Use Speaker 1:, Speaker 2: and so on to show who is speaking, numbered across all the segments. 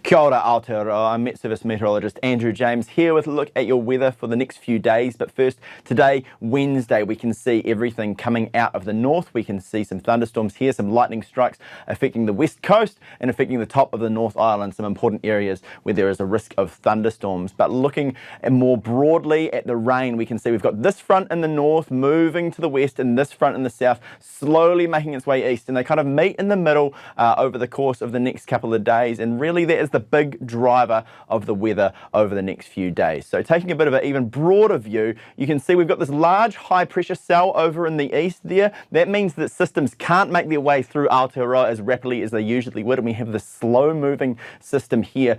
Speaker 1: Kia ora Aotearoa, I'm Met Service Meteorologist Andrew James here with a look at your weather for the next few days. But first, today, Wednesday, we can see everything coming out of the north. We can see some thunderstorms here, some lightning strikes affecting the west coast and affecting the top of the North Island, some important areas where there is a risk of thunderstorms. But looking more broadly at the rain, we can see we've got this front in the north moving to the west and this front in the south slowly making its way east, and they kind of meet in the middle over the course of the next couple of days, and really that is the big driver of the weather over the next few days. So taking a bit of an even broader view, you can see we've got this large high pressure cell over in the east there. That means that systems can't make their way through Aotearoa as rapidly as they usually would, and we have this slow moving system here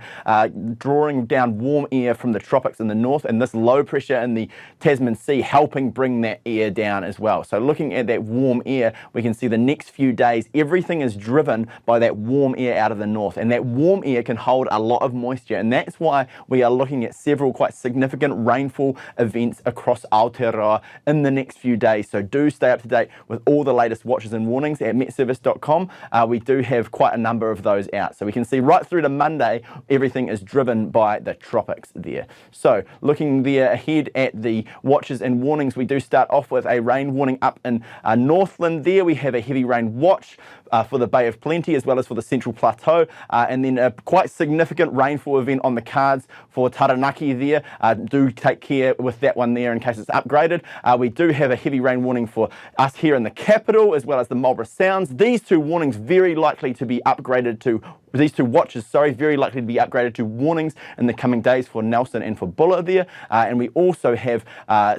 Speaker 1: drawing down warm air from the tropics in the north, and this low pressure in the Tasman Sea helping bring that air down as well. So looking at that warm air, we can see the next few days everything is driven by that warm air out of the north, and that warm air can hold a lot of moisture, and that's why we are looking at several quite significant rainfall events across Aotearoa in the next few days. So do stay up to date with all the latest watches and warnings at metservice.com. We do have quite a number of those out, so we can see right through to Monday everything is driven by the tropics there. So looking there ahead at the watches and warnings, we do start off with a rain warning up in Northland there. We have a heavy rain watch for the Bay of Plenty as well as for the Central Plateau, and then a quite significant rainfall event on the cards for Taranaki there. Do take care with that one there in case it's upgraded. We do have a heavy rain warning for us here in the capital as well as the Marlborough Sounds. These two warnings very likely to be upgraded to These two watches, very likely to be upgraded to warnings in the coming days for Nelson and for Buller there. And we also have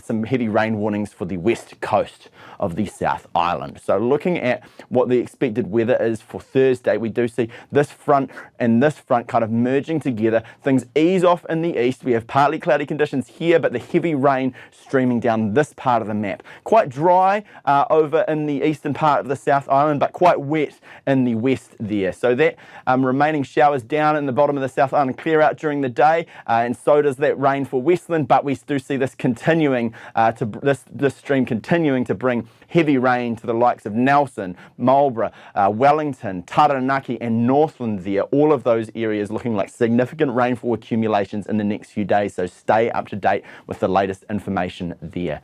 Speaker 1: some heavy rain warnings for the west coast of the South Island. So looking at what the expected weather is for Thursday, we do see this front and this front kind of merging together. Things ease off in the east. We have partly cloudy conditions here, but the heavy rain streaming down this part of the map. Quite dry over in the eastern part of the South Island, but quite wet in the west there. So that remaining showers down in the bottom of the South Island clear out during the day, and so does that rain for Westland, but we do see this continuing this stream continuing to bring heavy rain to the likes of Nelson, Marlborough, Wellington, Taranaki and Northland there. All of those areas looking like significant rainfall accumulations in the next few days, so stay up to date with the latest information there.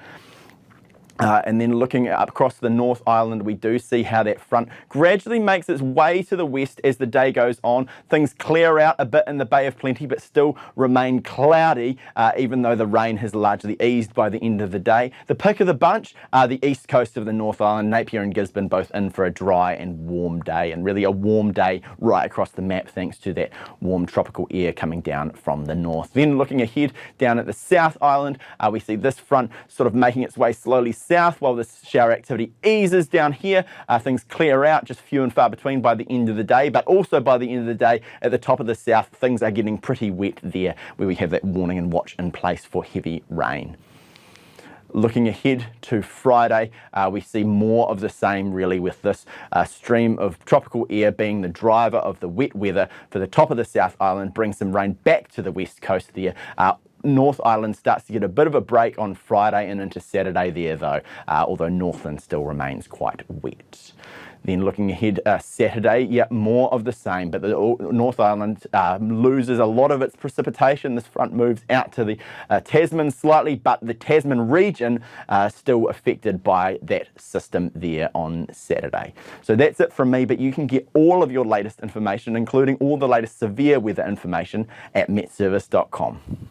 Speaker 1: And then looking up across the North Island, we do see how that front gradually makes its way to the west as the day goes on. Things clear out a bit in the Bay of Plenty, but still remain cloudy, even though the rain has largely eased by the end of the day. The pick of the bunch are the east coast of the North Island. Napier and Gisborne both in for a dry and warm day, and really a warm day right across the map thanks to that warm tropical air coming down from the north. Then looking ahead down at the South Island, we see this front sort of making its way slowly south while this shower activity eases down here. Things clear out, just few and far between by the end of the day, but also by the end of the day at the top of the south, things are getting pretty wet there where we have that warning and watch in place for heavy rain. Looking ahead to Friday, we see more of the same really, with this stream of tropical air being the driver of the wet weather for the top of the South Island, bring some rain back to the west coast there. North Island starts to get a bit of a break on Friday and into Saturday there though, although Northland still remains quite wet. Then looking ahead Saturday, more of the same, but the North Island loses a lot of its precipitation. This front moves out to the Tasman slightly, but the Tasman region still affected by that system there on Saturday. So that's it from me, but you can get all of your latest information, including all the latest severe weather information at metservice.com.